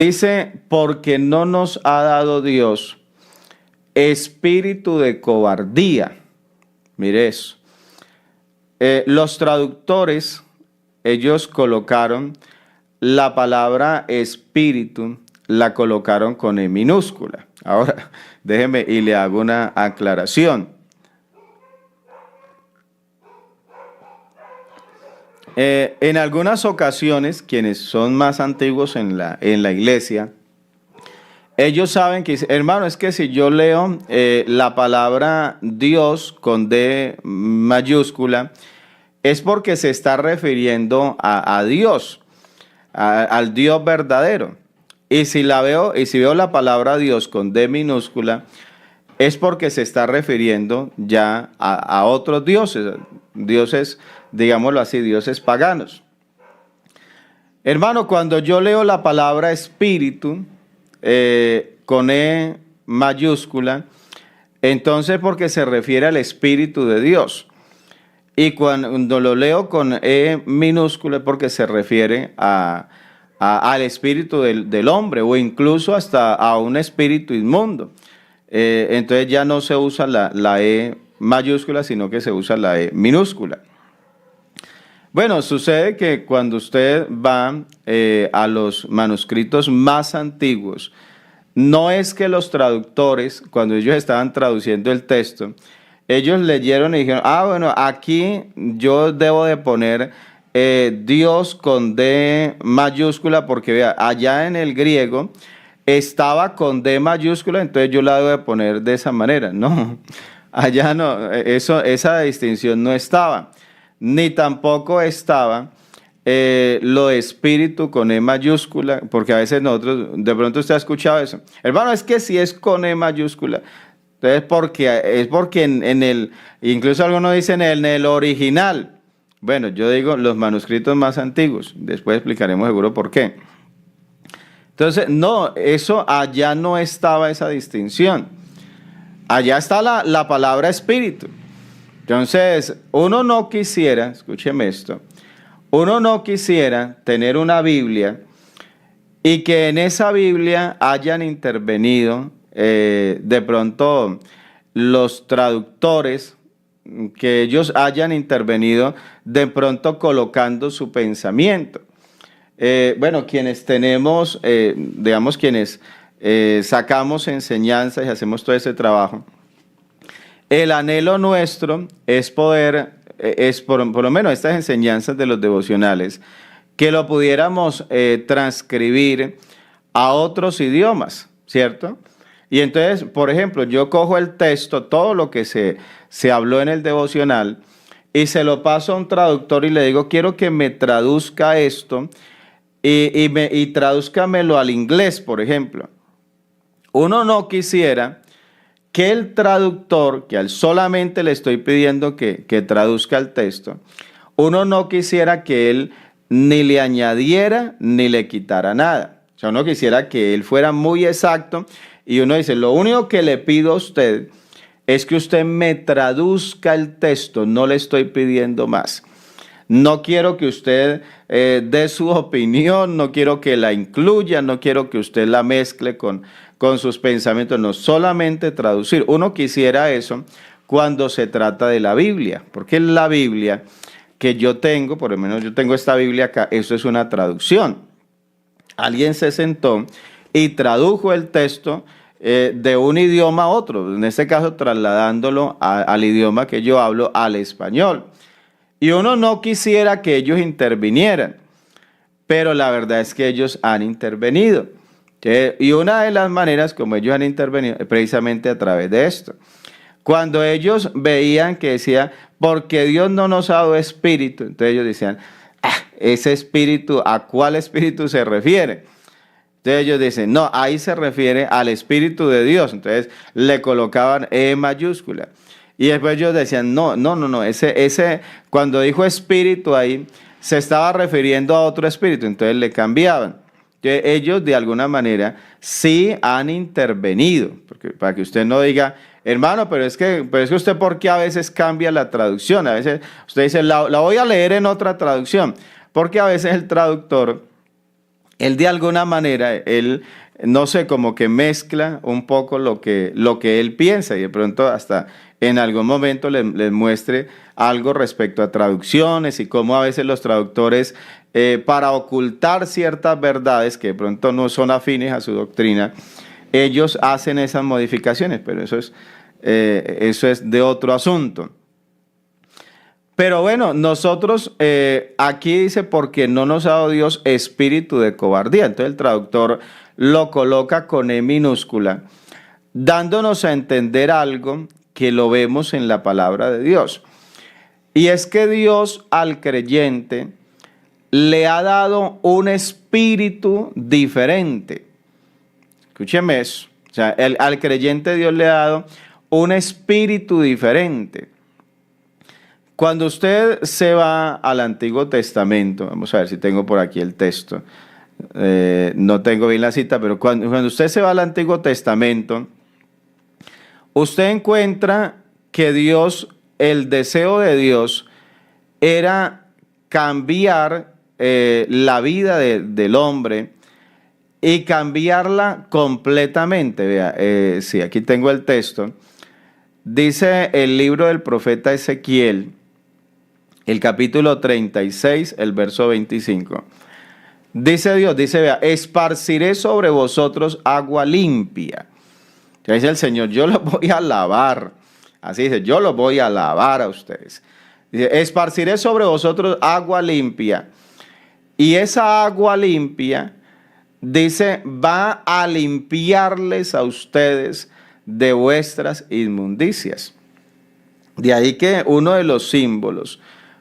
Dice, porque no nos ha dado Dios espíritu de cobardía. Mire eso. Los traductores, ellos colocaron la palabra espíritu, la colocaron con E minúscula. Ahora, déjeme y le hago una aclaración. En algunas ocasiones, quienes son más antiguos en la iglesia, ellos saben que, hermano, es que si yo leo la palabra Dios con D mayúscula, es porque se está refiriendo a Dios, al Dios verdadero. Y si veo la palabra Dios con D minúscula, es porque se está refiriendo ya a otros dioses, digámoslo así, dioses paganos. Hermano, cuando yo leo la palabra espíritu con E mayúscula, entonces porque se refiere al Espíritu de Dios. Y cuando lo leo con E minúscula es porque se refiere al espíritu del hombre, o incluso hasta a un espíritu inmundo. Entonces ya no se usa la E mayúscula, sino que se usa la E minúscula. Bueno, sucede que cuando usted va a los manuscritos más antiguos, no es que los traductores, cuando ellos estaban traduciendo el texto, ellos leyeron y dijeron, bueno, aquí yo debo de poner Dios con D mayúscula, porque vea, allá en el griego estaba con D mayúscula, entonces yo la debo de poner de esa manera. No, allá no, esa distinción no estaba. Ni tampoco estaba lo de espíritu con E mayúscula, porque a veces nosotros, de pronto usted ha escuchado eso. Hermano, es que si es con E mayúscula, entonces es porque en el, incluso algunos dicen en el original. Bueno, yo digo los manuscritos más antiguos, después explicaremos seguro por qué. Entonces, no, eso allá no estaba esa distinción. Allá está la palabra espíritu. Entonces, uno no quisiera, escúcheme esto, uno no quisiera tener una Biblia y que en esa Biblia hayan intervenido de pronto los traductores, que ellos hayan intervenido de pronto colocando su pensamiento. Bueno, quienes tenemos, digamos, quienes sacamos enseñanzas y hacemos todo ese trabajo, el anhelo nuestro es poder, por lo menos estas enseñanzas de los devocionales, que lo pudiéramos transcribir a otros idiomas, ¿cierto? Y entonces, por ejemplo, yo cojo el texto, todo lo que se habló en el devocional, y se lo paso a un traductor y le digo, quiero que me traduzca esto y tradúzcamelo al inglés, por ejemplo. Uno no quisiera que el traductor, que al solamente le estoy pidiendo que traduzca el texto, uno no quisiera que él ni le añadiera ni le quitara nada. O sea, uno quisiera que él fuera muy exacto y uno dice, lo único que le pido a usted es que usted me traduzca el texto, no le estoy pidiendo más. No quiero que usted dé su opinión, no quiero que la incluya, no quiero que usted la mezcle con sus pensamientos, no, solamente traducir. Uno quisiera eso cuando se trata de la Biblia, porque la Biblia que yo tengo, por lo menos yo tengo esta Biblia acá, eso es una traducción. Alguien se sentó y tradujo el texto de un idioma a otro, en este caso trasladándolo al idioma que yo hablo, al español. Y uno no quisiera que ellos intervinieran, pero la verdad es que ellos han intervenido. Y una de las maneras como ellos han intervenido es precisamente a través de esto. Cuando ellos veían que decía, porque Dios no nos ha dado espíritu, entonces ellos decían, ese espíritu, ¿a cuál espíritu se refiere? Entonces ellos dicen, no, ahí se refiere al espíritu de Dios. Entonces le colocaban E mayúscula. Y después ellos decían, no, ese cuando dijo espíritu ahí, se estaba refiriendo a otro espíritu, entonces le cambiaban. Entonces, ellos de alguna manera sí han intervenido, porque, para que usted no diga, hermano, pero es que usted, ¿por qué a veces cambia la traducción? A veces usted dice, la voy a leer en otra traducción, porque a veces el traductor él de alguna manera, él, no sé, como que mezcla un poco lo que él piensa y de pronto hasta en algún momento les muestre algo respecto a traducciones y cómo a veces los traductores, para ocultar ciertas verdades que de pronto no son afines a su doctrina, ellos hacen esas modificaciones, pero eso es de otro asunto. Pero bueno, nosotros, aquí dice, porque no nos ha dado Dios espíritu de cobardía. Entonces el traductor lo coloca con E minúscula, dándonos a entender algo que lo vemos en la palabra de Dios. Y es que Dios al creyente le ha dado un espíritu diferente. Escúcheme eso. O sea, al creyente Dios le ha dado un espíritu diferente. Cuando usted se va al Antiguo Testamento, vamos a ver si tengo por aquí el texto, no tengo bien la cita, pero cuando usted se va al Antiguo Testamento, usted encuentra que Dios, el deseo de Dios era cambiar la vida del hombre y cambiarla completamente. Vea, sí, aquí tengo el texto. Dice el libro del profeta Ezequiel, el capítulo 36, el verso 25. Dice Dios, vea, esparciré sobre vosotros agua limpia. Ya dice el Señor, yo los voy a lavar. Así dice, yo los voy a lavar a ustedes. Dice, esparciré sobre vosotros agua limpia. Y esa agua limpia, dice, va a limpiarles a ustedes de vuestras inmundicias. De ahí que uno de los símbolos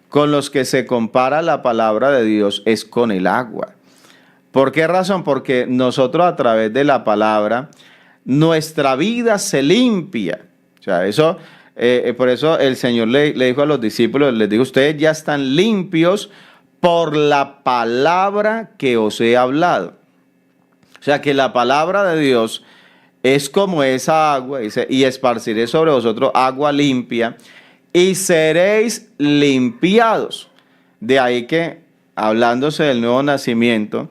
con los que se compara la palabra de Dios es con el agua. ¿Por qué razón? Porque nosotros a través de la palabra, nuestra vida se limpia. O sea, eso, por eso el Señor le dijo a los discípulos, les dijo, ustedes ya están limpios por la palabra que os he hablado. O sea, que la palabra de Dios es como esa agua, dice, y esparciré sobre vosotros agua limpia, y seréis limpiados. De ahí que, hablándose del nuevo nacimiento,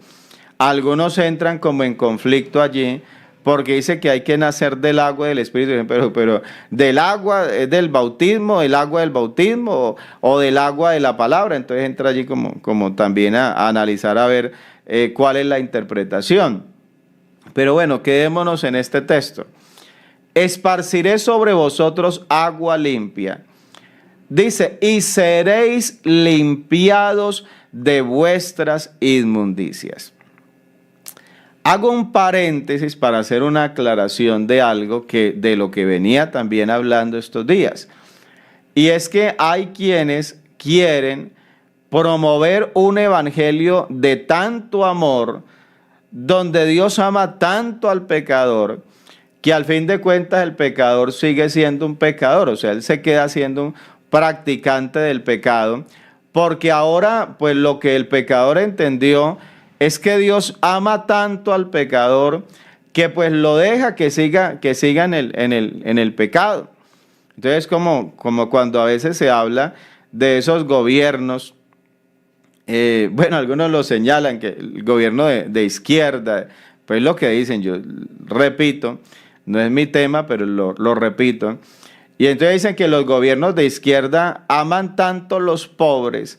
algunos entran como en conflicto allí, porque dice que hay que nacer del agua y del Espíritu, pero del agua del bautismo, del agua del bautismo o del agua de la palabra. Entonces entra allí como también a analizar a ver cuál es la interpretación. Pero bueno, quedémonos en este texto. Esparciré sobre vosotros agua limpia. Dice, y seréis limpiados de vuestras inmundicias. Hago un paréntesis para hacer una aclaración de algo de lo que venía también hablando estos días. Y es que hay quienes quieren promover un evangelio de tanto amor, donde Dios ama tanto al pecador, que al fin de cuentas el pecador sigue siendo un pecador. O sea, él se queda siendo un practicante del pecado, porque ahora pues lo que el pecador entendió es que Dios ama tanto al pecador que pues lo deja que siga en el pecado. Entonces como cuando a veces se habla de esos gobiernos, bueno, algunos lo señalan, que el gobierno de izquierda, pues lo que dicen, yo repito, no es mi tema, pero lo repito. Y entonces dicen que los gobiernos de izquierda aman tanto los pobres,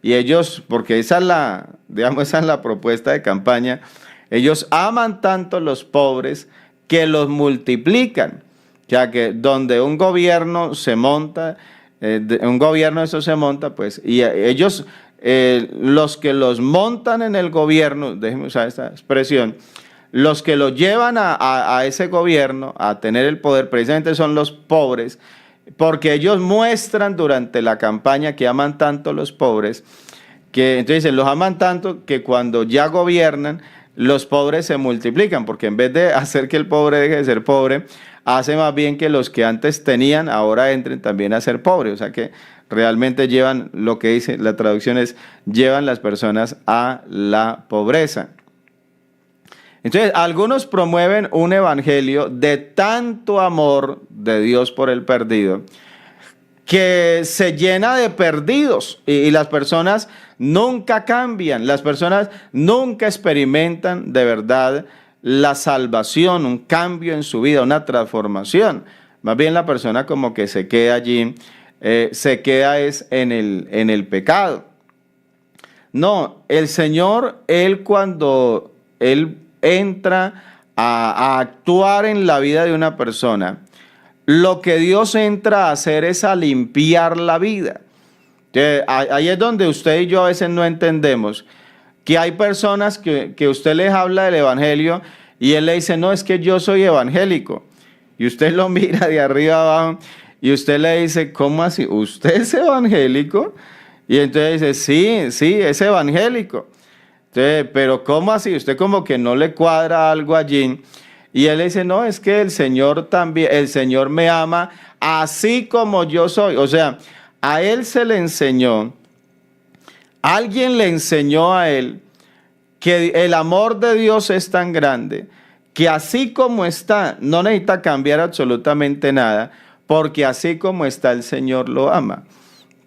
y ellos, porque esa es la propuesta de campaña, ellos aman tanto los pobres que los multiplican. O sea que donde un gobierno se monta, pues, y ellos, los que los montan en el gobierno, déjenme usar esta expresión, los que lo llevan a ese gobierno, a tener el poder, precisamente son los pobres, porque ellos muestran durante la campaña que aman tanto los pobres, que entonces dicen, los aman tanto que cuando ya gobiernan, los pobres se multiplican, porque en vez de hacer que el pobre deje de ser pobre, hace más bien que los que antes tenían, ahora entren también a ser pobres. O sea que realmente llevan, lo que dice la traducción es, llevan las personas a la pobreza. Entonces, algunos promueven un evangelio de tanto amor de Dios por el perdido, que se llena de perdidos y las personas nunca cambian, las personas nunca experimentan de verdad la salvación, un cambio en su vida, una transformación. Más bien la persona como que se queda allí, se queda es en el pecado. No, el Señor, Él cuando Él entra a actuar en la vida de una persona, lo que Dios entra a hacer es a limpiar la vida. Ahí es donde usted y yo a veces no entendemos que hay personas que usted les habla del evangelio y él le dice, no, es que yo soy evangélico. Y usted lo mira de arriba abajo y usted le dice, ¿cómo así? ¿Usted es evangélico? Y entonces dice, sí, es evangélico. Entonces, pero ¿cómo así? Usted como que no le cuadra algo allí. Y él le dice, no, es que el Señor también, el Señor me ama así como yo soy. O sea, a él se le enseñó, alguien le enseñó a él que el amor de Dios es tan grande que así como está, no necesita cambiar absolutamente nada, porque así como está el Señor lo ama.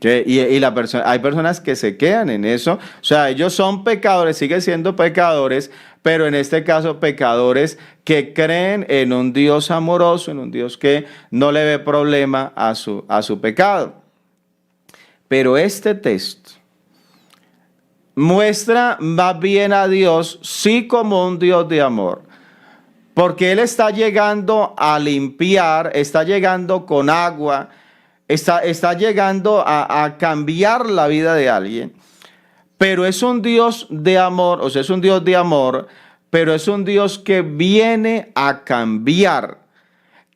Y hay personas que se quedan en eso, o sea, ellos son pecadores, siguen siendo pecadores, pero en este caso pecadores que creen en un Dios amoroso, en un Dios que no le ve problema a su pecado. Pero este texto muestra más bien a Dios sí como un Dios de amor, porque Él está llegando a limpiar, está llegando con agua, está llegando a cambiar la vida de alguien, pero es un Dios de amor, o sea, es un Dios de amor, pero es un Dios que viene a cambiar,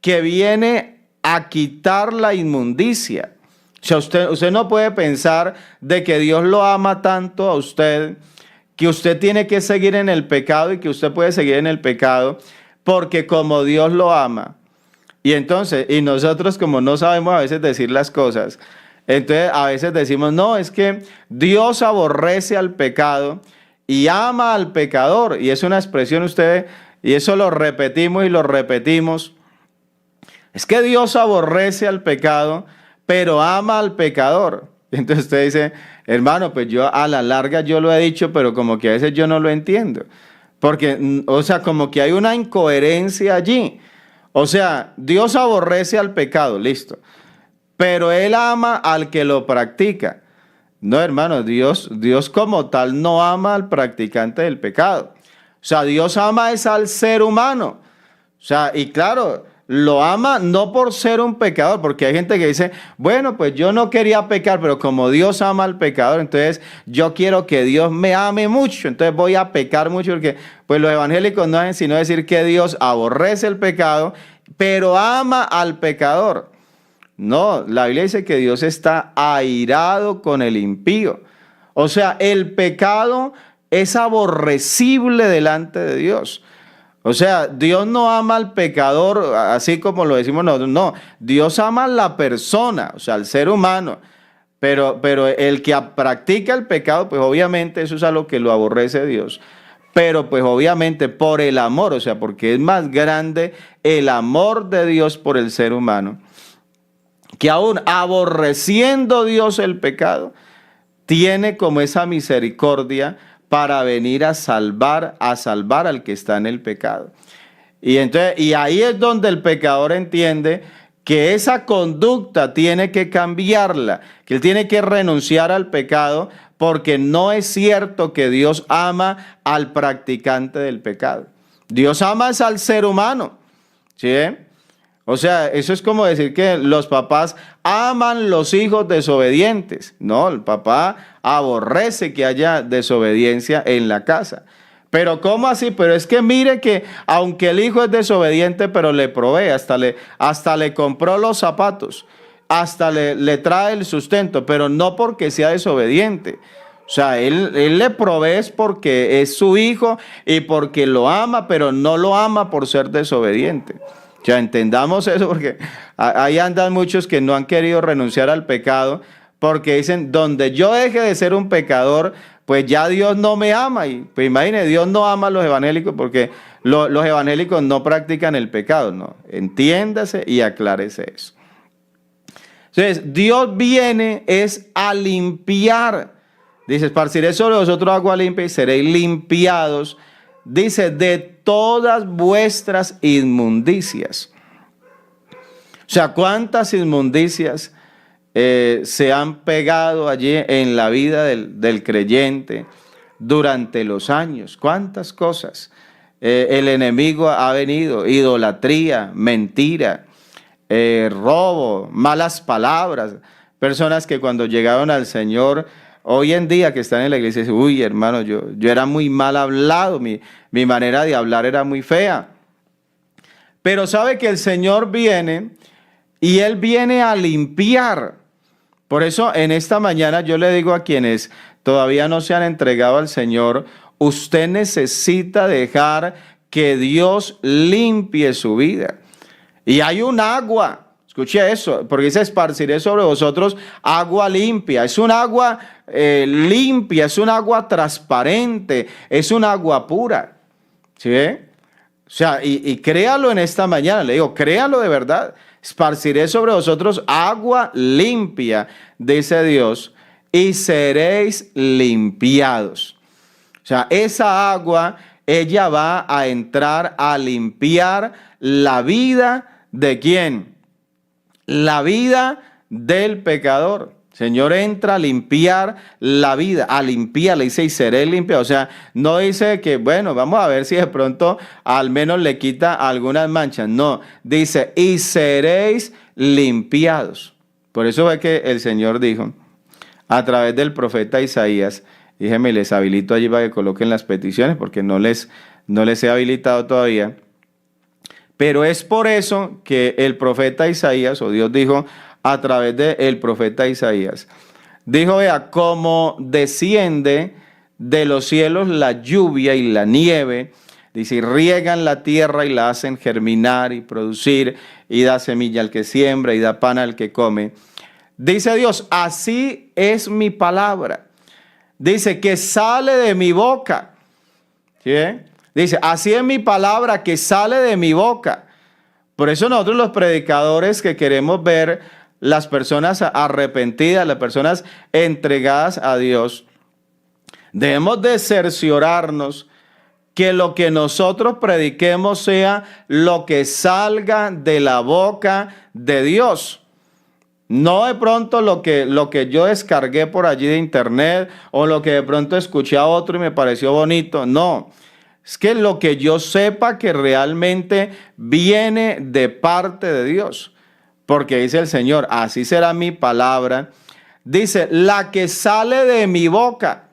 que viene a quitar la inmundicia. O sea, usted no puede pensar de que Dios lo ama tanto a usted, que usted tiene que seguir en el pecado y que usted puede seguir en el pecado, porque como Dios lo ama. Y entonces, y nosotros como no sabemos a veces decir las cosas, entonces a veces decimos, no, es que Dios aborrece al pecado y ama al pecador. Y es una expresión ustedes, y eso lo repetimos y lo repetimos. Es que Dios aborrece al pecado, pero ama al pecador. Entonces usted dice, hermano, pues yo a la larga yo lo he dicho, pero como que a veces yo no lo entiendo. Porque, o sea, como que hay una incoherencia allí. O sea, Dios aborrece al pecado, listo. Pero Él ama al que lo practica. No, hermano, Dios como tal no ama al practicante del pecado. O sea, Dios ama es al ser humano. O sea, y claro, lo ama no por ser un pecador, porque hay gente que dice, bueno, pues yo no quería pecar, pero como Dios ama al pecador, entonces yo quiero que Dios me ame mucho, entonces voy a pecar mucho, porque pues los evangélicos no hacen sino decir que Dios aborrece el pecado, pero ama al pecador. No, la Biblia dice que Dios está airado con el impío. O sea, el pecado es aborrecible delante de Dios. O sea, Dios no ama al pecador así como lo decimos nosotros. No, Dios ama a la persona, o sea, al ser humano. Pero el que practica el pecado, pues obviamente eso es algo que lo aborrece Dios. Pero pues obviamente por el amor, o sea, porque es más grande el amor de Dios por el ser humano, que aún aborreciendo Dios el pecado, tiene como esa misericordia para venir a salvar al que está en el pecado. Y ahí es donde el pecador entiende que esa conducta tiene que cambiarla, que él tiene que renunciar al pecado, porque no es cierto que Dios ama al practicante del pecado. Dios ama es al ser humano, ¿sí? O sea, eso es como decir que los papás aman los hijos desobedientes. No, el papá aborrece que haya desobediencia en la casa. Pero ¿cómo así? Pero es que mire que aunque el hijo es desobediente, pero le provee, hasta le compró los zapatos, hasta le trae el sustento, pero no porque sea desobediente. O sea, él le provee porque es su hijo y porque lo ama, pero no lo ama por ser desobediente. O sea, entendamos eso, porque ahí andan muchos que no han querido renunciar al pecado porque dicen, donde yo deje de ser un pecador, pues ya Dios no me ama. Y pues imagínense, Dios no ama a los evangélicos porque los evangélicos no practican el pecado, ¿no? Entiéndase y aclárese eso. Entonces, Dios viene es a limpiar. Dice, esparciré sobre vosotros agua limpia y seréis limpiados. Dice, de todas vuestras inmundicias. O sea, ¿cuántas inmundicias se han pegado allí en la vida del creyente durante los años? ¿Cuántas cosas? El enemigo ha venido, idolatría, mentira, robo, malas palabras. Personas que cuando llegaron al Señor, hoy en día que están en la iglesia, dicen, uy hermano, yo era muy mal hablado, mi manera de hablar era muy fea. Pero sabe que el Señor viene y Él viene a limpiar. Por eso en esta mañana yo le digo a quienes todavía no se han entregado al Señor, usted necesita dejar que Dios limpie su vida. Y hay un agua, escuche eso, porque dice, esparciré sobre vosotros agua limpia. Es un agua limpia, es un agua transparente, es un agua pura. ¿Sí ve? O sea, y créalo en esta mañana, le digo, créalo de verdad. Esparciré sobre vosotros agua limpia, dice Dios, y seréis limpiados. O sea, esa agua, ella va a entrar a limpiar la vida ¿de quién? La vida del pecador. Señor entra a limpiar la vida, a limpiarla, dice, y seré limpiado. O sea, no dice que, bueno, vamos a ver si de pronto al menos le quita algunas manchas. No, dice, y seréis limpiados. Por eso ve que el Señor dijo, a través del profeta Isaías, déjenme, les habilito allí para que coloquen las peticiones, porque no les he habilitado todavía. Pero es por eso que el profeta Isaías, o Dios dijo, a través del profeta Isaías, dijo, vea, como desciende de los cielos la lluvia y la nieve, dice, y riegan la tierra y la hacen germinar y producir, y da semilla al que siembra y da pan al que come. Dice Dios, así es mi palabra. Dice, que sale de mi boca. ¿Sí? Dice, así es mi palabra que sale de mi boca. Por eso nosotros los predicadores que queremos ver las personas arrepentidas, las personas entregadas a Dios, debemos de cerciorarnos que lo que nosotros prediquemos sea lo que salga de la boca de Dios. No de pronto lo que yo descargué por allí de internet o lo que de pronto escuché a otro y me pareció bonito. No, es que lo que yo sepa que realmente viene de parte de Dios. Porque dice el Señor, así será mi palabra. Dice, la que sale de mi boca.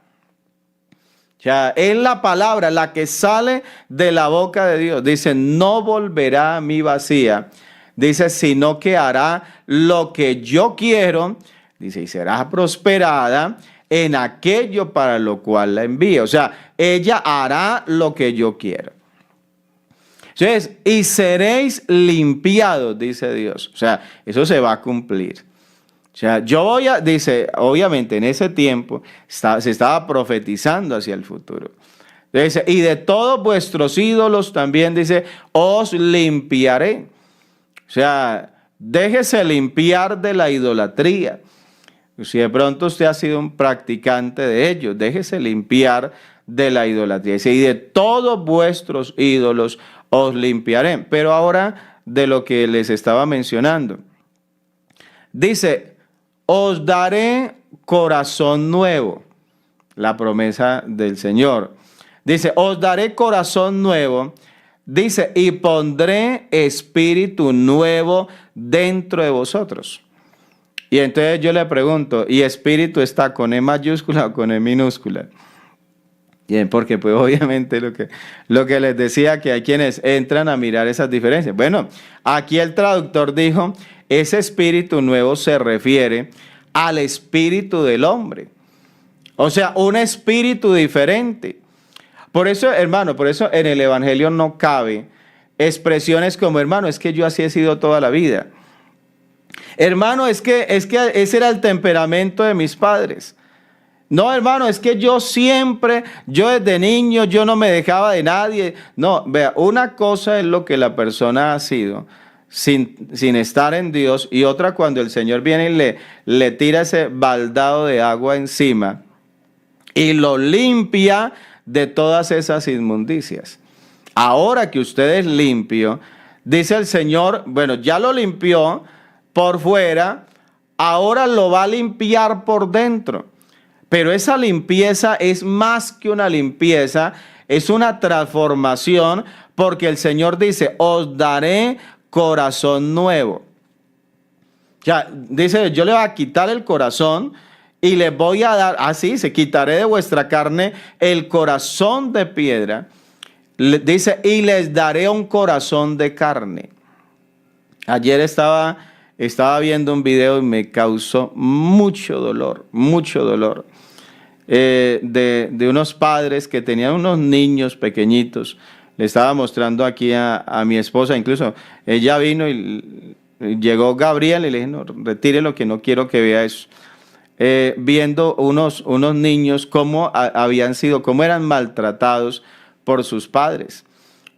O sea, es la palabra, la que sale de la boca de Dios. Dice, no volverá a mí vacía. Dice, sino que hará lo que yo quiero. Dice, y será prosperada en aquello para lo cual la envío. O sea, ella hará lo que yo quiero. Entonces, y seréis limpiados, dice Dios. O sea, eso se va a cumplir. O sea, dice, obviamente en ese tiempo se estaba profetizando hacia el futuro. Dice, y de todos vuestros ídolos también, dice, os limpiaré. O sea, déjese limpiar de la idolatría. Si de pronto usted ha sido un practicante de ello, déjese limpiar de la idolatría. Dice, y de todos vuestros ídolos os limpiaré. Pero ahora de lo que les estaba mencionando. Dice, os daré corazón nuevo. La promesa del Señor. Dice, os daré corazón nuevo. Dice, y pondré espíritu nuevo dentro de vosotros. Y entonces yo le pregunto, ¿y espíritu está con E mayúscula o con E minúscula? Bien, porque pues obviamente lo que les decía, que hay quienes entran a mirar esas diferencias. Bueno, aquí el traductor dijo, ese espíritu nuevo se refiere al espíritu del hombre. O sea, un espíritu diferente. Por eso, hermano, por eso en el evangelio no cabe expresiones como, hermano, es que yo así he sido toda la vida. Hermano, es que ese era el temperamento de mis padres. No, hermano, es que yo desde niño, yo no me dejaba de nadie. No, vea, una cosa es lo que la persona ha sido, sin estar en Dios, y otra cuando el Señor viene y le tira ese baldado de agua encima y lo limpia de todas esas inmundicias. Ahora que usted es limpio, dice el Señor, bueno, ya lo limpió por fuera, ahora lo va a limpiar por dentro. Pero esa limpieza es más que una limpieza, es una transformación, porque el Señor dice, os daré corazón nuevo. Ya, dice, yo le voy a quitar el corazón y les voy a dar, así se quitaré de vuestra carne el corazón de piedra. Dice, y les daré un corazón de carne. Ayer estaba viendo un video y me causó mucho dolor, de unos padres que tenían unos niños pequeñitos. Le estaba mostrando aquí a mi esposa, incluso ella vino y llegó Gabriel y le dije, no, retírelo que no quiero que vea eso. Viendo unos niños cómo cómo eran maltratados por sus padres.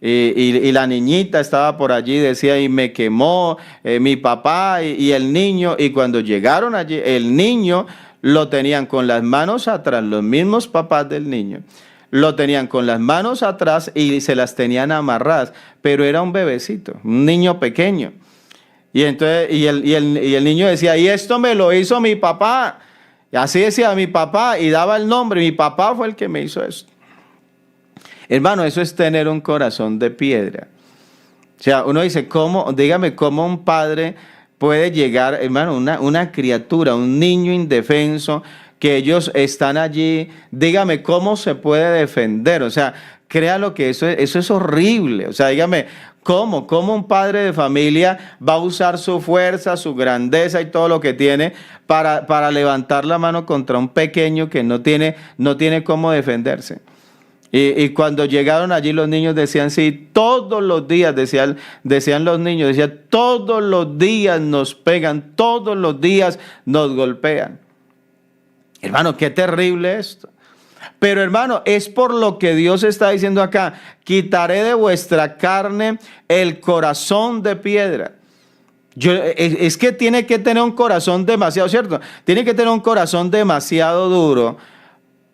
Y la niñita estaba por allí, decía, y me quemó mi papá y el niño. Y cuando llegaron allí, el niño lo tenían con las manos atrás, los mismos papás del niño. Lo tenían con las manos atrás y se las tenían amarradas, pero era un bebecito, un niño pequeño. Y entonces el niño decía, y esto me lo hizo mi papá. Y así decía mi papá y daba el nombre, mi papá fue el que me hizo esto. Hermano, eso es tener un corazón de piedra. O sea, uno dice, dígame cómo un padre puede llegar, hermano, una criatura, un niño indefenso, que ellos están allí, dígame cómo se puede defender. O sea, créalo que eso es horrible. O sea, dígame, ¿cómo un padre de familia va a usar su fuerza, su grandeza y todo lo que tiene para levantar la mano contra un pequeño que no tiene cómo defenderse? Y cuando llegaron allí los niños decían, sí, todos los días, decían los niños, todos los días nos pegan, todos los días nos golpean. Hermano, qué terrible esto. Pero hermano, es por lo que Dios está diciendo acá, quitaré de vuestra carne el corazón de piedra. Es que tiene que tener un corazón demasiado, ¿cierto? Tiene que tener un corazón demasiado duro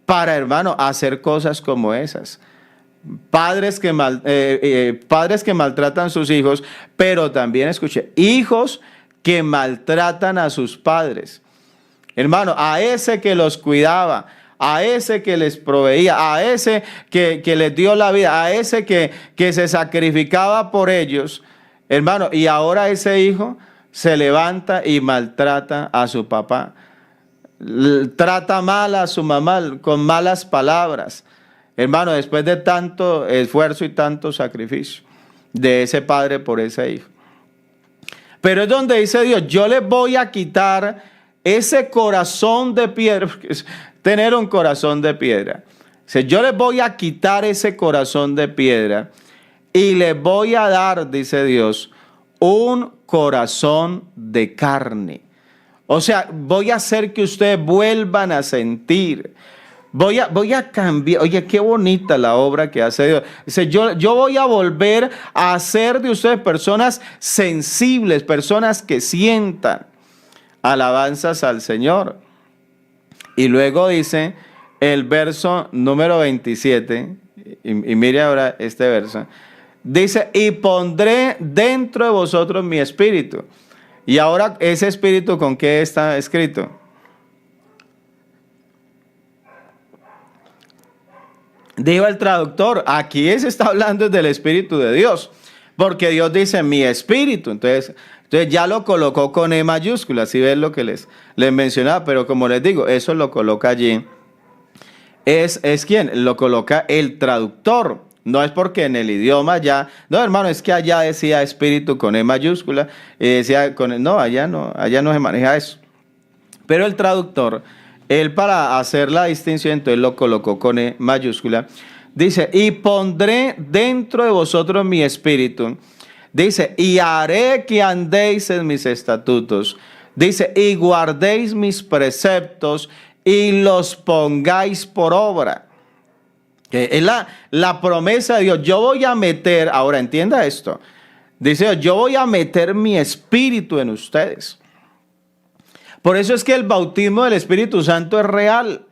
para, hermano, hacer cosas como esas. Padres que maltratan a sus hijos, pero también, escuche, hijos que maltratan a sus padres. Hermano, a ese que los cuidaba, a ese que les proveía, a ese que les dio la vida, a ese que se sacrificaba por ellos, hermano, y ahora ese hijo se levanta y maltrata a su papá. Trata mal a su mamá con malas palabras. Hermano, después de tanto esfuerzo y tanto sacrificio de ese padre por ese hijo. Pero es donde dice Dios, yo les voy a quitar ese corazón de piedra, porque es tener un corazón de piedra. Yo les voy a quitar ese corazón de piedra y les voy a dar, dice Dios, un corazón de carne. O sea, voy a hacer que ustedes vuelvan a sentir. Voy a cambiar. Oye, qué bonita la obra que hace Dios. Dice, yo voy a volver a hacer de ustedes personas sensibles, personas que sientan. Alabanzas al Señor. Y luego dice el verso número 27, y mire ahora este verso, dice, y pondré dentro de vosotros mi espíritu. Y ahora, ¿ese espíritu con qué está escrito? Dijo el traductor, aquí se está hablando del Espíritu de Dios, porque Dios dice mi espíritu, entonces ya lo colocó con E mayúscula, así ven lo que les mencionaba, pero como les digo, eso lo coloca allí, es quien lo coloca el traductor, no es porque en el idioma ya, no hermano, es que allá decía espíritu con E mayúscula, y decía allá no se maneja eso, pero el traductor, él para hacer la distinción, entonces lo colocó con E mayúscula. Dice, y pondré dentro de vosotros mi espíritu. Dice, y haré que andéis en mis estatutos. Dice, y guardéis mis preceptos y los pongáis por obra. Es la promesa de Dios. Yo voy a meter, ahora entienda esto. Dice, yo voy a meter mi espíritu en ustedes. Por eso es que el bautismo del Espíritu Santo es real.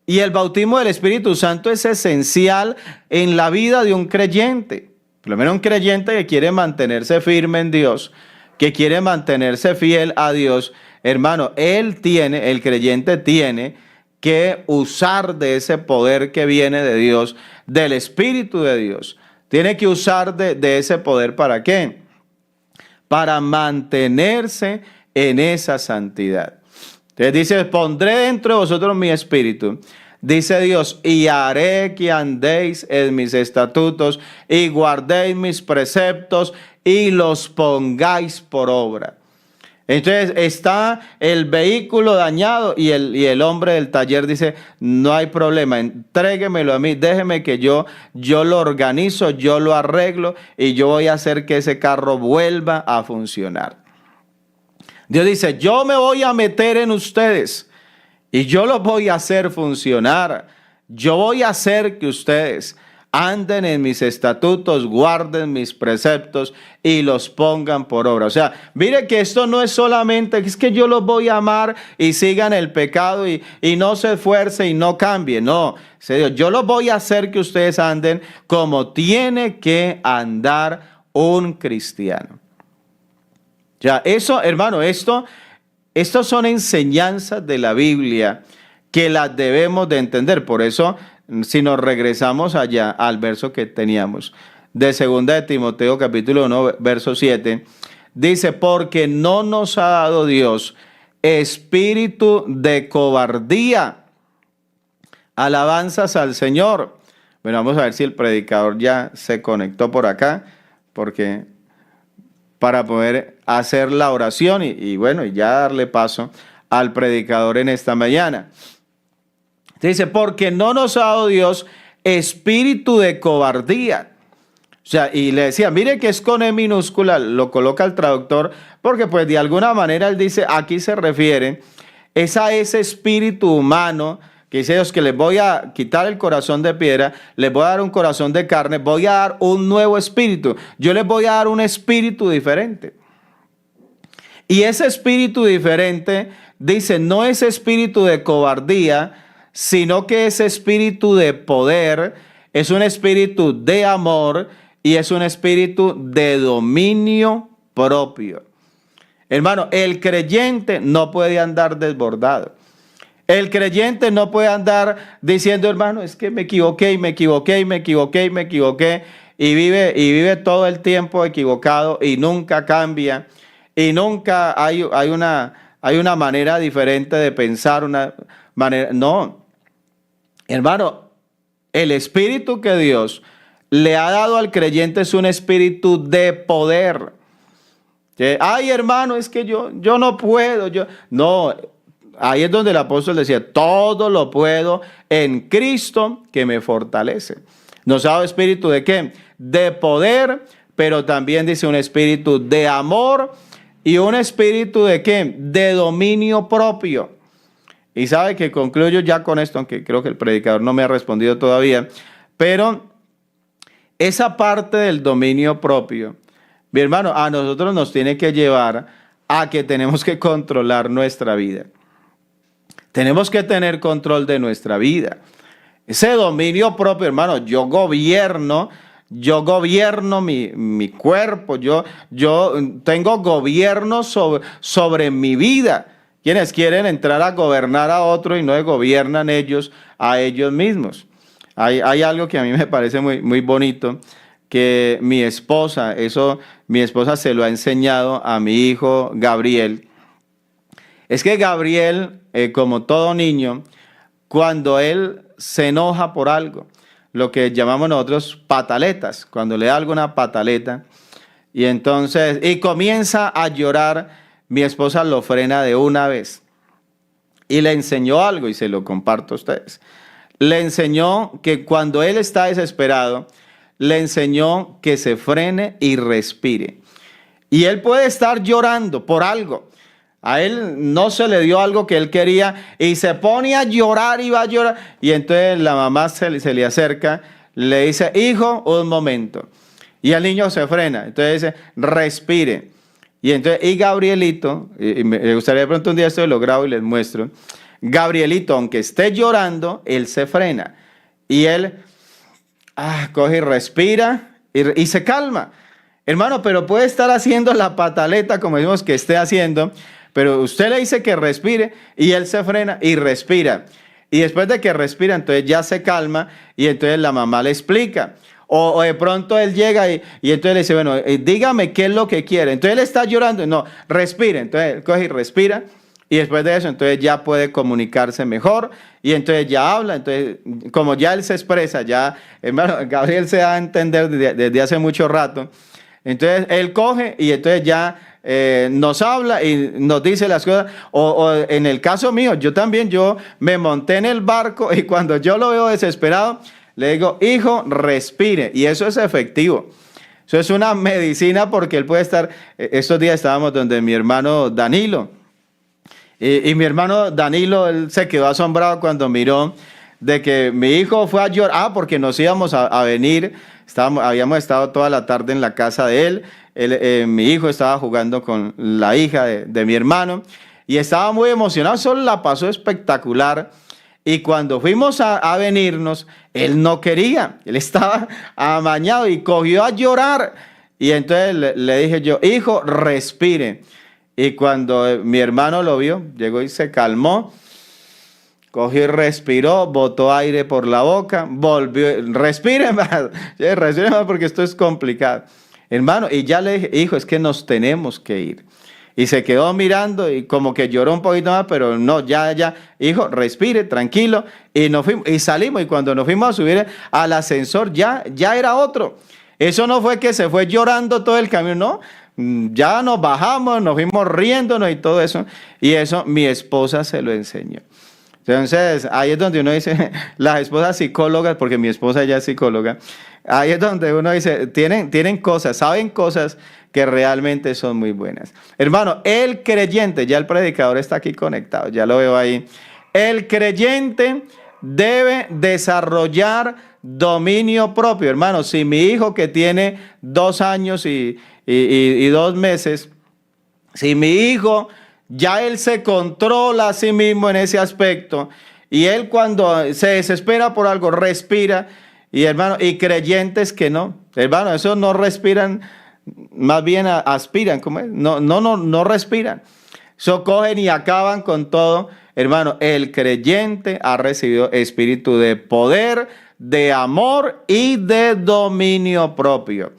Y el bautismo del Espíritu Santo es esencial en la vida de un creyente. Por lo menos un creyente que quiere mantenerse firme en Dios, que quiere mantenerse fiel a Dios. Hermano, el creyente tiene que usar de ese poder que viene de Dios, del Espíritu de Dios. Tiene que usar de ese poder, ¿para qué? Para mantenerse en esa santidad. Entonces dice, pondré dentro de vosotros mi espíritu. Dice Dios, y haré que andéis en mis estatutos y guardéis mis preceptos y los pongáis por obra. Entonces está el vehículo dañado y el hombre del taller dice, no hay problema, entréguemelo a mí, déjeme que yo lo organizo, yo lo arreglo y yo voy a hacer que ese carro vuelva a funcionar. Dios dice, yo me voy a meter en ustedes y yo los voy a hacer funcionar. Yo voy a hacer que ustedes anden en mis estatutos, guarden mis preceptos y los pongan por obra. O sea, mire que esto no es solamente, es que yo los voy a amar y sigan el pecado y no se esfuerce y no cambie. No, yo los voy a hacer que ustedes anden como tiene que andar un cristiano. Ya, eso, hermano, estos son enseñanzas de la Biblia que las debemos de entender. Por eso, si nos regresamos allá al verso que teníamos, de 2 de Timoteo, capítulo 1, verso 7, dice, porque no nos ha dado Dios espíritu de cobardía. Alabanzas al Señor. Bueno, vamos a ver si el predicador ya se conectó por acá, porque para poder hacer la oración y bueno, y ya darle paso al predicador en esta mañana. Dice, porque no nos ha dado Dios espíritu de cobardía. O sea, y le decía, mire que es con E minúscula, lo coloca el traductor, porque pues de alguna manera él dice, aquí se refiere, es a ese espíritu humano, que dice Dios que les voy a quitar el corazón de piedra, les voy a dar un corazón de carne, voy a dar un nuevo espíritu. Yo les voy a dar un espíritu diferente. Y ese espíritu diferente, dice, no es espíritu de cobardía, sino que es espíritu de poder, es un espíritu de amor y es un espíritu de dominio propio. Hermano, el creyente no puede andar desbordado. El creyente no puede andar diciendo, hermano, es que me equivoqué y vive todo el tiempo equivocado y nunca cambia y nunca hay una manera diferente de pensar, una manera. No, hermano, el espíritu que Dios le ha dado al creyente es un espíritu de poder. Ay, hermano, es que yo no puedo. No. Ahí es donde el apóstol decía, todo lo puedo en Cristo que me fortalece. Nos ha dado espíritu de ¿qué? De poder, pero también dice un espíritu de amor y un espíritu de ¿qué? De dominio propio. Y sabe que concluyo ya con esto, aunque creo que el predicador no me ha respondido todavía, pero esa parte del dominio propio, mi hermano, a nosotros nos tiene que llevar a que tenemos que controlar nuestra vida. Tenemos que tener control de nuestra vida. Ese dominio propio, hermano, yo gobierno mi cuerpo, yo tengo gobierno sobre mi vida. Quienes quieren entrar a gobernar a otro y no gobiernan ellos a ellos mismos. Hay algo que a mí me parece muy, muy bonito, que mi esposa se lo ha enseñado a mi hijo Gabriel. Es que Gabriel, como todo niño, cuando él se enoja por algo, lo que llamamos nosotros pataletas, cuando le da alguna pataleta, y comienza a llorar, mi esposa lo frena de una vez. Y le enseñó algo, y se lo comparto a ustedes. Le enseñó que cuando él está desesperado, le enseñó que se frene y respire. Y él puede estar llorando por algo. A él no se le dio algo que él quería y se pone a llorar y va a llorar. Y entonces la mamá se le acerca, le dice, hijo, un momento. Y el niño se frena. Entonces dice, respire. Y Gabrielito, y me gustaría de pronto un día esto lo grabo y les muestro. Gabrielito, aunque esté llorando, él se frena. Y él coge y respira y se calma. Hermano, pero puede estar haciendo la pataleta, como decimos que esté haciendo, pero usted le dice que respire y él se frena y respira. Y después de que respira, entonces ya se calma y entonces la mamá le explica. O de pronto él llega y entonces le dice, bueno, dígame qué es lo que quiere. Entonces él está llorando. No, respire. Entonces él coge y respira. Y después de eso, entonces ya puede comunicarse mejor. Y entonces ya habla. Entonces, como ya él se expresa, ya, hermano, Gabriel se da a entender desde hace mucho rato. Entonces él coge y entonces ya nos habla y nos dice las cosas. O en el caso mío, yo me monté en el barco y cuando yo lo veo desesperado, le digo, hijo, respire. Y eso es efectivo. Eso es una medicina porque él puede estar, estos días estábamos donde mi hermano Danilo. Y mi hermano Danilo, él se quedó asombrado cuando miró de que mi hijo fue a llorar. Porque nos íbamos a venir. Habíamos estado toda la tarde en la casa de él. Mi hijo estaba jugando con la hija de mi hermano. Y estaba muy emocionado. Solo la pasó espectacular. Y cuando fuimos a venirnos, él no quería, él estaba amañado y cogió a llorar. Y entonces le dije yo, hijo, respire. Y cuando mi hermano lo vio, llegó y se calmó, cogió y respiró, botó aire por la boca, volvió, respire más porque esto es complicado. Hermano, y ya le dije, hijo, es que nos tenemos que ir. Y se quedó mirando y como que lloró un poquito más, pero no, ya, hijo, respire, tranquilo. Y nos fuimos, y salimos, y cuando nos fuimos a subir al ascensor, ya era otro. Eso no fue que se fue llorando todo el camino, no. Ya nos bajamos, nos fuimos riéndonos y todo eso. Y eso mi esposa se lo enseñó. Entonces, ahí es donde uno dice, las esposas psicólogas, porque mi esposa ya es psicóloga, ahí es donde uno dice, tienen cosas, saben cosas que realmente son muy buenas. Hermano, el creyente, ya el predicador está aquí conectado, ya lo veo ahí. El creyente debe desarrollar dominio propio. Hermano, si mi hijo que tiene 2 años y 2 meses, si mi hijo ya él se controla a sí mismo en ese aspecto, y él cuando se desespera por algo respira, y hermano, y creyentes que no, hermano, esos no respiran, más bien aspiran, ¿cómo es? No respiran. So cogen y acaban con todo. Hermano, el creyente ha recibido espíritu de poder, de amor y de dominio propio.